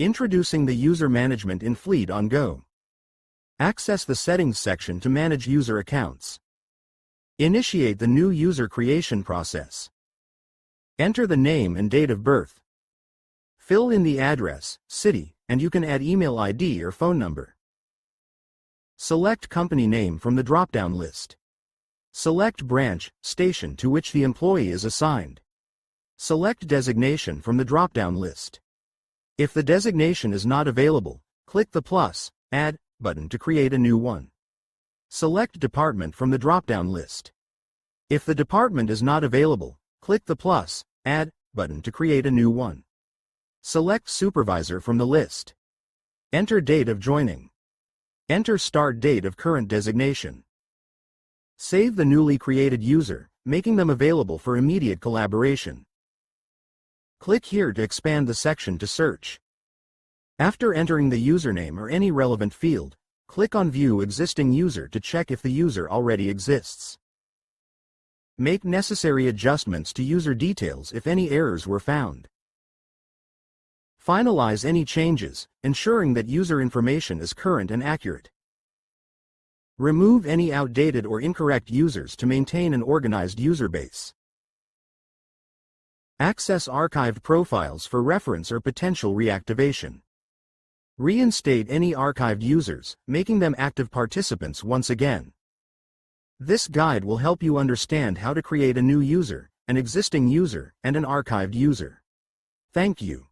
Introducing the User Management in FleetOnGo. Access the Settings section to manage user accounts. Initiate the new user creation process. Enter the name and date of birth. Fill in the address, city, and you can add email ID or phone number. Select company name from the drop-down list. Select branch, station to which the employee is assigned. Select designation from the drop-down list. If the designation is not available, click the plus, Add button to create a new one. Select department from the drop-down list. If the department is not available, click the plus, Add button to create a new one. Select supervisor from the list. Enter date of joining. Enter start date of current designation. Save the newly created user, making them available for immediate collaboration. Click here to expand the section to search. After entering the username or any relevant field, click on View Existing User to check if the user already exists. Make necessary adjustments to user details if any errors were found. Finalize any changes, ensuring that user information is current and accurate. Remove any outdated or incorrect users to maintain an organized user base. Access archived profiles for reference or potential reactivation. Reinstate any archived users, making them active participants once again. This guide will help you understand how to create a new user, an existing user, and an archived user. Thank you.